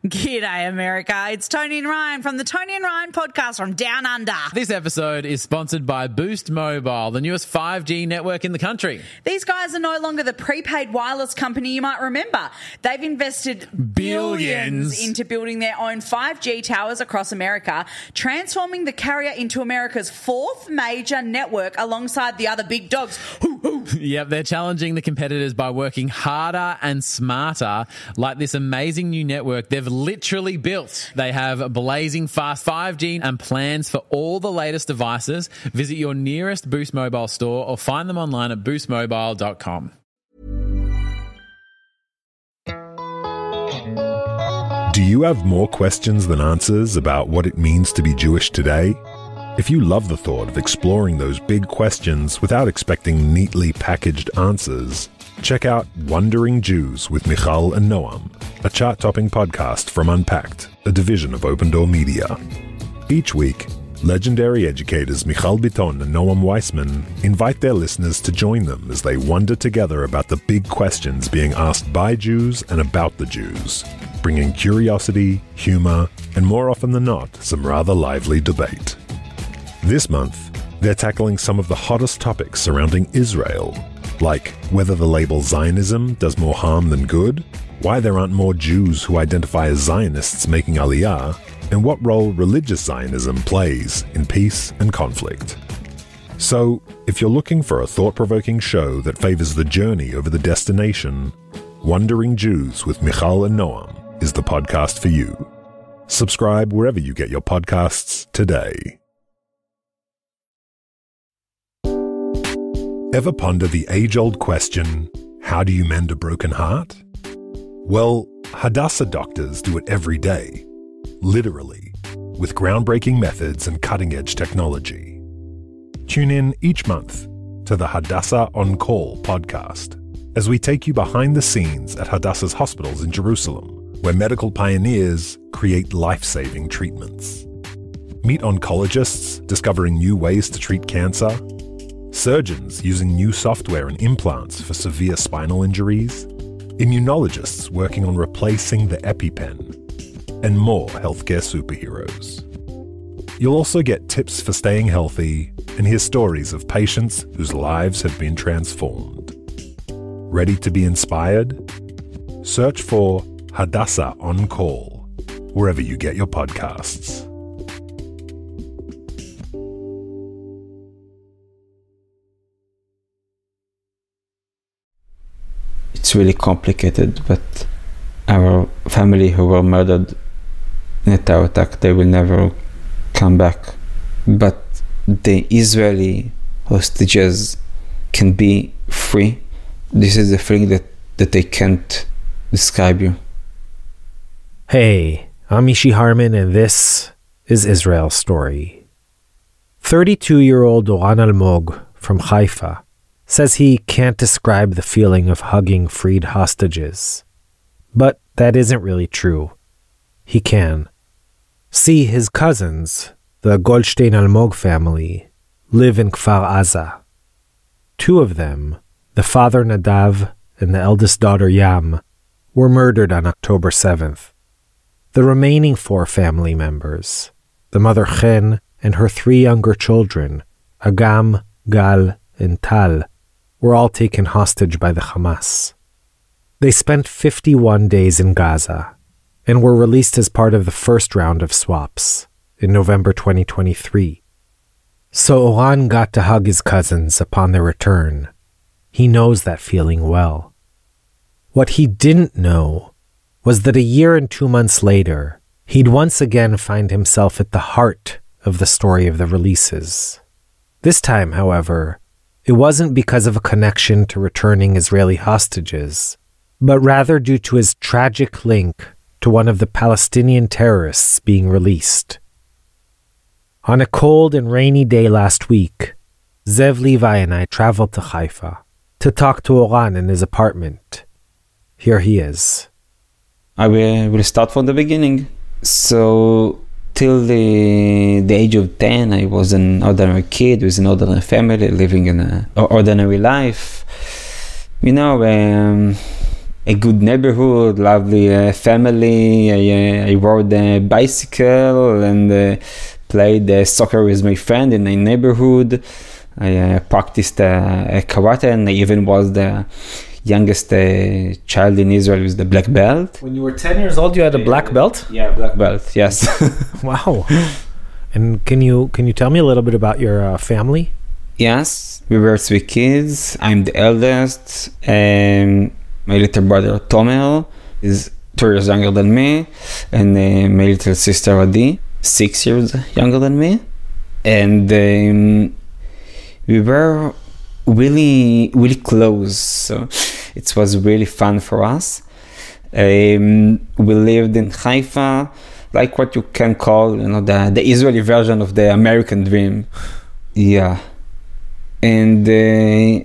G'day, America. It's Tony and Ryan from the Tony and Ryan podcast from Down Under. This episode is sponsored by Boost Mobile, the newest 5G network in the country. These guys are no longer the prepaid wireless company you might remember. They've invested billions into building their own 5G towers across America, transforming the carrier into America's fourth major network alongside the other big dogs. Yep, they're challenging the competitors by working harder and smarter, like this amazing new network they've literally built. They have blazing fast 5G and plans for all the latest devices. Visit your nearest Boost Mobile store or find them online at boostmobile.com. Do you have more questions than answers about what it means to be Jewish today? If you love the thought of exploring those big questions without expecting neatly packaged answers, check out Wondering Jews with Michal and Noam, a chart-topping podcast from Unpacked, a division of Open Door Media. Each week, legendary educators Michal Biton and Noam Weissman invite their listeners to join them as they wonder together about the big questions being asked by Jews and about the Jews, bringing curiosity, humor, and more often than not, some rather lively debate. This month, they're tackling some of the hottest topics surrounding Israel, like whether the label Zionism does more harm than good, why there aren't more Jews who identify as Zionists making Aliyah, and what role religious Zionism plays in peace and conflict. So, if you're looking for a thought-provoking show that favors the journey over the destination, Wondering Jews with Michal and Noam is the podcast for you. Subscribe wherever you get your podcasts today. Ever ponder the age-old question, how do you mend a broken heart? Well, Hadassah doctors do it every day, literally, with groundbreaking methods and cutting-edge technology. Tune in each month to the Hadassah On Call podcast as we take you behind the scenes at Hadassah's hospitals in Jerusalem, where medical pioneers create life-saving treatments. Meet oncologists discovering new ways to treat cancer, surgeons using new software and implants for severe spinal injuries, immunologists working on replacing the EpiPen, and more healthcare superheroes. You'll also get tips for staying healthy and hear stories of patients whose lives have been transformed. Ready to be inspired? Search for Hadassah On Call, wherever you get your podcasts. It's really complicated, but our family who were murdered in a terror attack, they will never come back. But the Israeli hostages can be free. This is a feeling that they can't describe you. Hey, I'm Ishi Harman, and this is Israel's Story. 32-year-old Oran Almog from Haifa says he can't describe the feeling of hugging freed hostages. But that isn't really true. He can. See, his cousins, the Goldstein Almog family, live in Kfar Aza. Two of them, the father Nadav and the eldest daughter Yam, were murdered on October 7th. The remaining four family members, the mother Chen and her three younger children, Agam, Gal, and Tal, were all taken hostage by the Hamas. They spent 51 days in Gaza and were released as part of the first round of swaps in November 2023. So Oran got to hug his cousins upon their return. He knows that feeling well. What he didn't know was that a year and 2 months later, he'd once again find himself at the heart of the story of the releases. This time, however, it wasn't because of a connection to returning Israeli hostages, but rather due to his tragic link to one of the Palestinian terrorists being released. On a cold and rainy day last week, Zev Levi and I traveled to Haifa to talk to Oran in his apartment. Here he is. I will start from the beginning. So, till the age of 10, I was an ordinary kid with an ordinary family, living in an ordinary life. You know, a good neighborhood, lovely family. I rode a bicycle and played soccer with my friend in my neighborhood. I practiced karate, and I even was the youngest child in Israel with the black belt. When you were 10 years old, you had a black belt? Yeah, black belt, yes. Wow. And can you tell me a little bit about your family? Yes, we were 3 kids. I'm the eldest. My little brother Tomer is 2 years younger than me, and my little sister Adi, 6 years younger than me. And we were really, really close. So it was really fun for us. We lived in Haifa, like what you can call, the Israeli version of the American dream. Yeah. And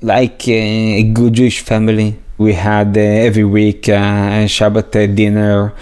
like a good Jewish family, we had every week a Shabbat dinner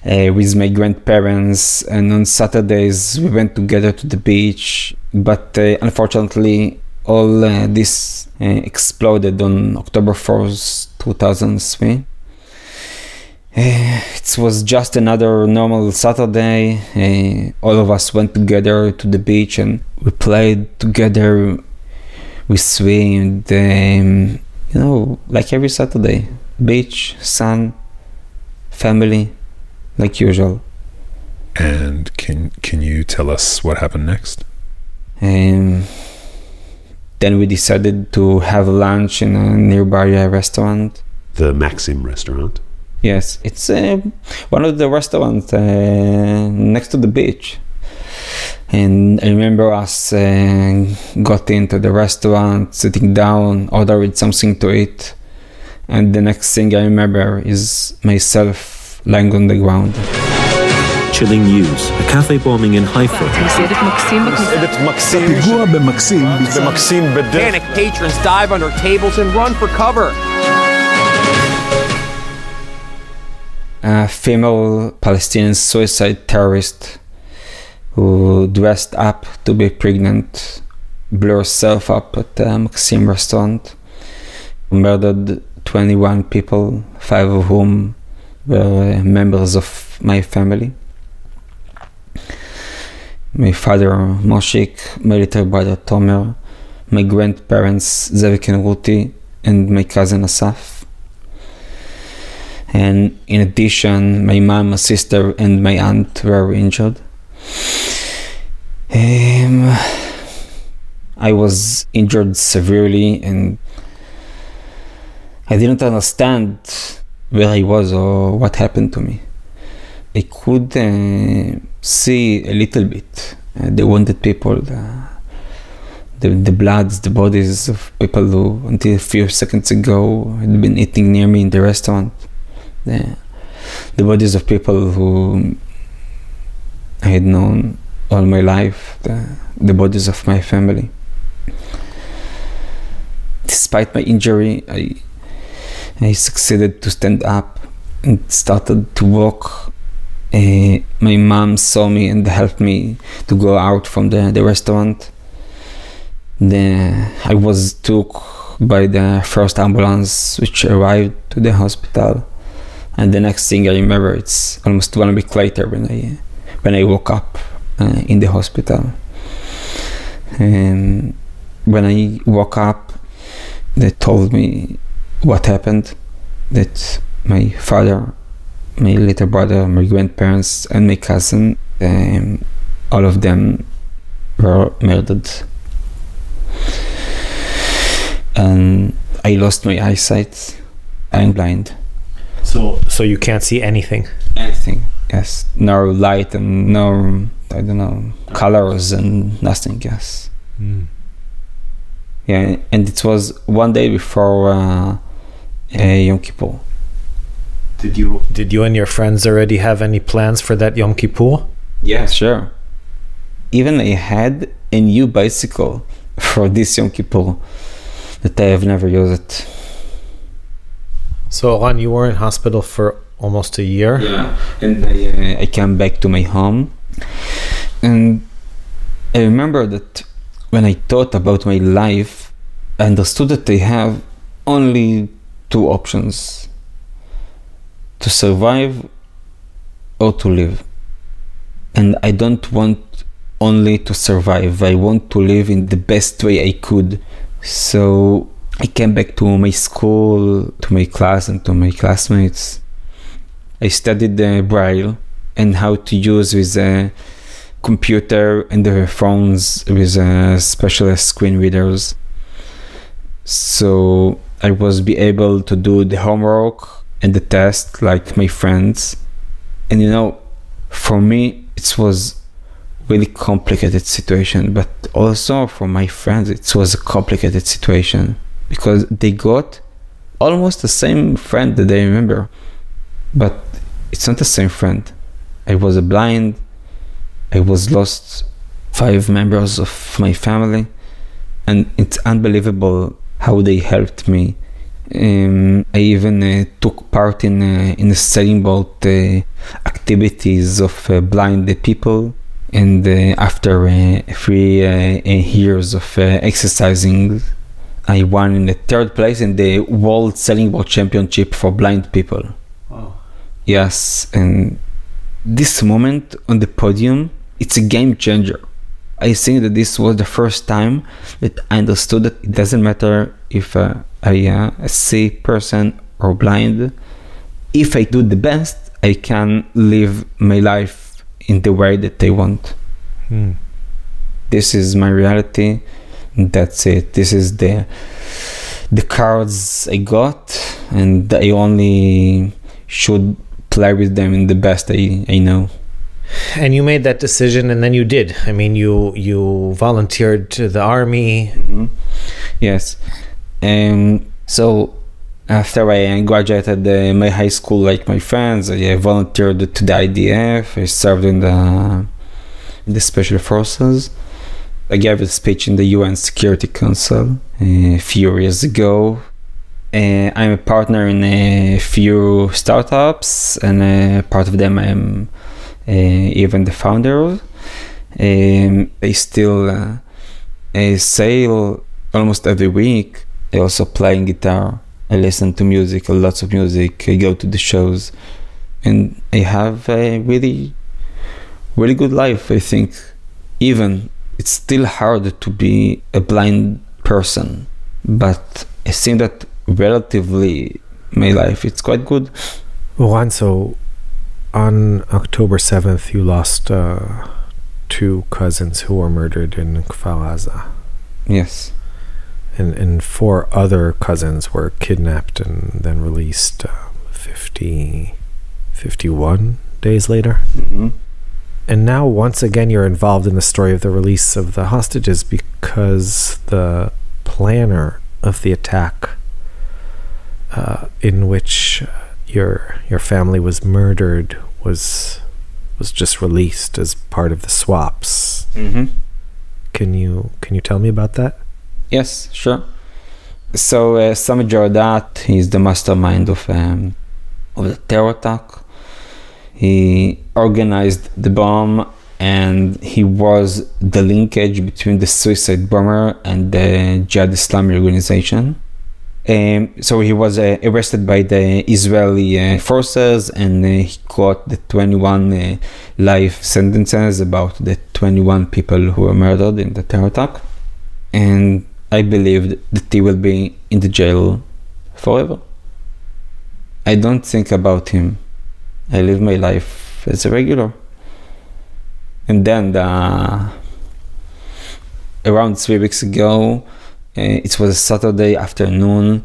with my grandparents, and on Saturdays we went together to the beach. But unfortunately, all this exploded on October 4th, 2003. It was just another normal Saturday. All of us went together to the beach and we played together. We swam, like every Saturday. Beach, sun, family, like usual. And can you tell us what happened next? Then we decided to have lunch in a nearby restaurant. The Maxim restaurant? Yes, it's one of the restaurants next to the beach. And I remember us got into the restaurant, sitting down, ordered something to eat. And the next thing I remember is myself lying on the ground. Chilling news. A cafe bombing in Haifa. Panic patrons dive under tables and run for cover. A female Palestinian suicide terrorist who dressed up to be pregnant blew herself up at the Maxim restaurant, murdered 21 people, 5 of whom were members of my family. My father Moshik, my little brother Tomer, my grandparents Zevik and Ruti, and my cousin Asaf. And in addition, my mom, my sister, and my aunt were injured. I was injured severely, and I didn't understand where I was or what happened to me. I could see a little bit the wounded people, the bloods, the bodies of people who until a few seconds ago had been eating near me in the restaurant. The bodies of people who I had known all my life, the bodies of my family. Despite my injury, I succeeded to stand up and started to walk. My mom saw me and helped me to go out from the restaurant. I was took by the first ambulance which arrived to the hospital. And the next thing I remember, it's almost 1 week later when I woke up in the hospital. And when I woke up, they told me what happened, that my father, my little brother, my grandparents, and my cousin, all of them were murdered. And I lost my eyesight. I'm blind. So you can't see anything? Anything, yes. No light and no, I don't know, colors and nothing, yes. Mm. Yeah, and it was one day before Yom Kippur. Did you and your friends already have any plans for that Yom Kippur? Yeah, sure. Even I had a new bicycle for this Yom Kippur that I have never used it. So Oran, you were in hospital for almost a year? Yeah, and I came back to my home. And I remember that when I thought about my life, I understood that I have only 2 options. to survive or to live. And I don't want only to survive. I want to live in the best way I could. So I came back to my school, to my class and to my classmates. I studied Braille and how to use with a computer and the phones with special screen readers. So I was be able to do the homework and the test like my friends. And you know, for me, it was really complicated situation, but also for my friends, it was a complicated situation because they got almost the same friend that they remember, but it's not the same friend. I was blind. I was lost 5 members of my family, and it's unbelievable how they helped me. I even took part in the sailing boat activities of blind people, and after 3 years of exercising, I won in the 3rd place in the World Sailing Boat Championship for blind people. Wow. Yes, and this moment on the podium, it's a game changer. I think that this was the first time that I understood that it doesn't matter if I see person or blind. If I do the best, I can live my life in the way that I want. This is my reality. That's it. This is the cards I got, and I only should play with them in the best I know. And you made that decision, and then you did. I mean, you volunteered to the army. Mm-hmm. Yes. So after I graduated my high school, like my friends, I volunteered to the IDF. I served in the special forces. I gave a speech in the UN Security Council a few years ago. I'm a partner in a few startups, and part of them I'm even the founder. I still sail almost every week. I also play guitar. I listen to music, lots of music. I go to the shows, and I have a really, really good life. I think even it's still hard to be a blind person, but I think that relatively my life it's quite good. Oran, so on October 7th, you lost 2 cousins who were murdered in Kfar Aza. Yes. And 4 other cousins were kidnapped and then released 51 days later. Mm-hmm. And now, once again, you're involved in the story of the release of the hostages because the planner of the attack in which your family was murdered was just released as part of the swaps. Mm-hmm. Can you tell me about that? Yes, sure. So Sami Jordat, he's the mastermind of the terror attack. He organized the bomb, and he was the linkage between the suicide bomber and the Jihad Islami organization. So he was arrested by the Israeli forces, and he got the 21 life sentences about the 21 people who were murdered in the terror attack. And I believed that he will be in the jail forever. I don't think about him. I live my life as a regular. And then around 3 weeks ago, it was a Saturday afternoon,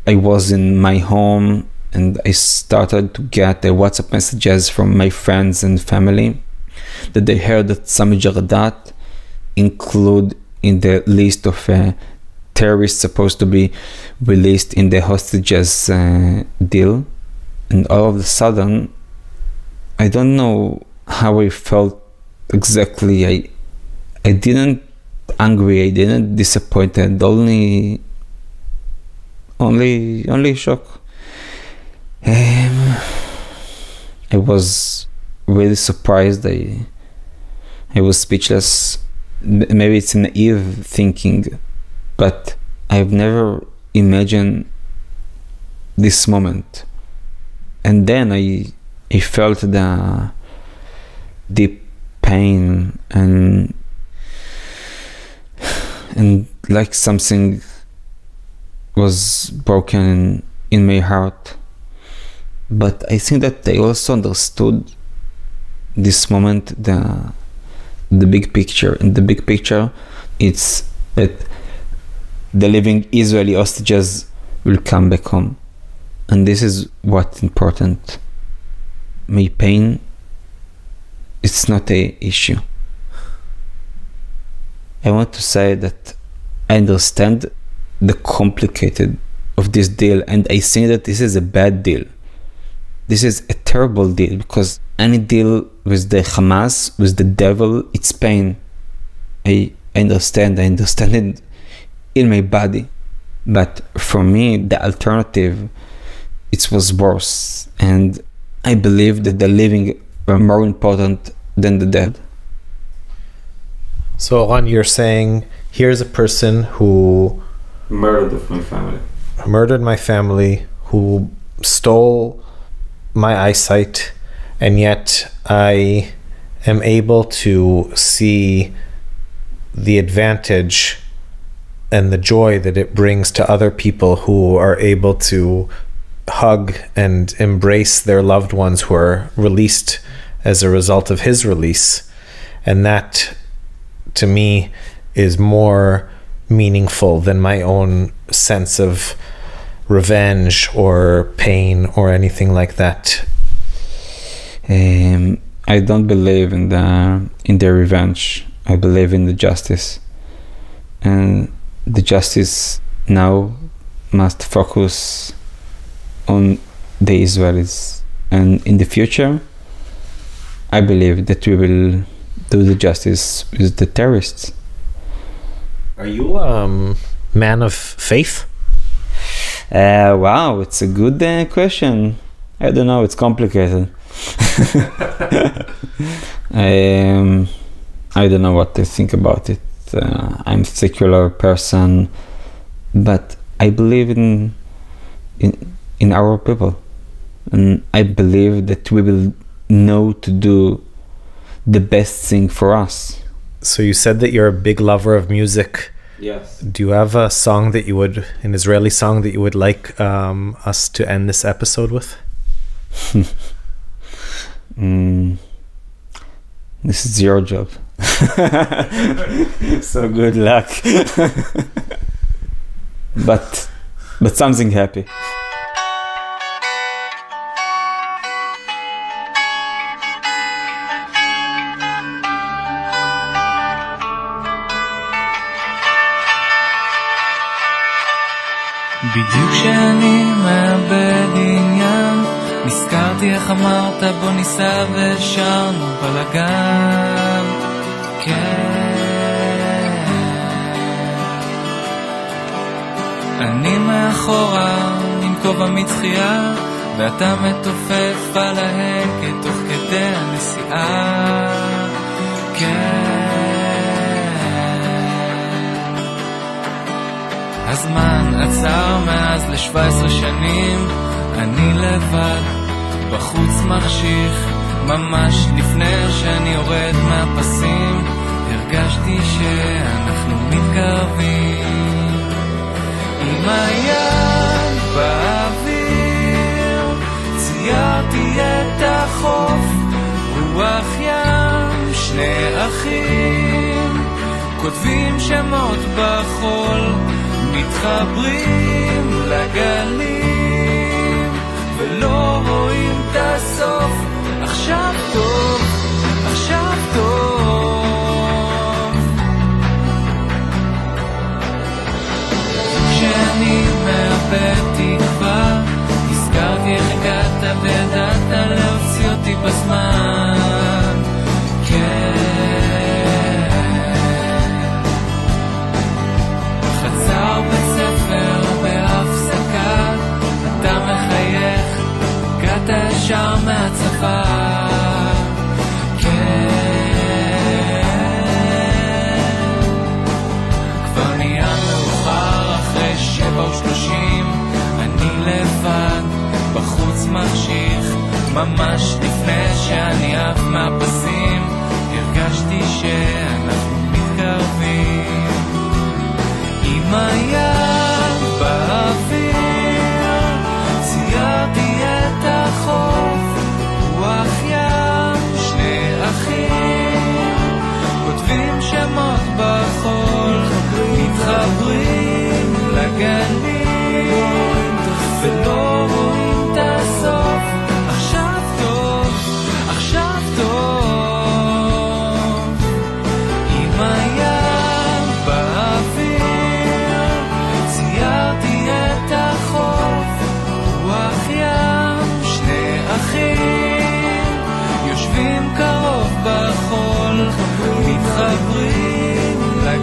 I was in my home and I started to get WhatsApp messages from my friends and family that they heard that Sami Jordat included in the list of terrorists supposed to be released in the hostages deal. And all of a sudden, I don't know how I felt exactly. I didn't angry, I didn't disappointed, only shock. I was really surprised. I was speechless. Maybe it's naive thinking, but I've never imagined this moment. And then I felt the deep pain and like something was broken in my heart. But I think that I also understood this moment, the big picture. In the big picture, it's that the living Israeli hostages will come back home. And this is what's important. My pain, it's not an issue. I want to say that I understand the complicated of this deal, and I think that this is a bad deal. This is a terrible deal, because any deal with the Hamas, with the devil, it's pain. I understand it in my body. But for me, the alternative, it was worse. And I believe that the living are more important than the dead. So, Oran, you're saying, here's a person who Murdered my family, who stole my eyesight, and yet I am able to see the advantage and the joy that it brings to other people who are able to hug and embrace their loved ones who are released as a result of his release. And that, to me, is more meaningful than my own sense of revenge or pain or anything like that. I don't believe in the revenge. I believe in the justice, and the justice now must focus on the Israelis. And in the future, I believe that we will do the justice with the terrorists. Are you a man of faith? Wow, it's a good question. I don't know, it's complicated. I don't know what to think about it. I'm a secular person, but I believe in our people, and I believe that we will know to do the best thing for us. So you said that you're a big lover of music. Yes. Do you have a song that you would, an Israeli song that you would like us to end this episode with? This is your job. So good luck. but something happy. בדיוק כשאני מאבד עניין נזכרתי איך אמרת בוא ניסע ושרנו בלגן כן אני מאחורה עם כובע מצחייה ואתה מתופף על ההגה תוך כדי הנסיעה כן הזמן עצר מאז ל-17 שנים אני לבד בחוץ מחשיך ממש לפני שאני יורד מהפסים הרגשתי שאנחנו מתקרבים עם היד באוויר ציירתי את החוף רוח ים שני אחים כותבים שמות בחול מתחברים לגלים ולא רואים את הסוף עכשיו טוב, עכשיו טוב כשאני מאבד תקווה הזכרתי איך הגעת וידעת להוציא אותי בזמן כן חצר בספר בהפסקה אתה מחייך הגעת ישר מהצבא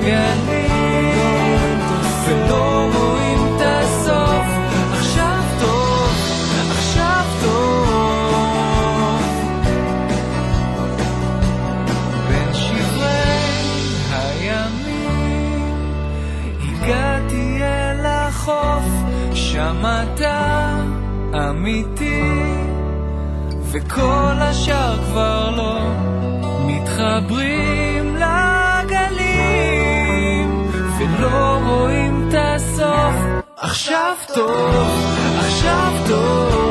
גלים ולא רואים את הסוף. עכשיו טוב, עכשיו טוב. בין שברי הימים הגעתי אל החוף, שם אתה אמיתי וכל השאר כבר לא מתחברים לגלים ולא רואים את הסוף. עכשיו טוב, עכשיו טוב.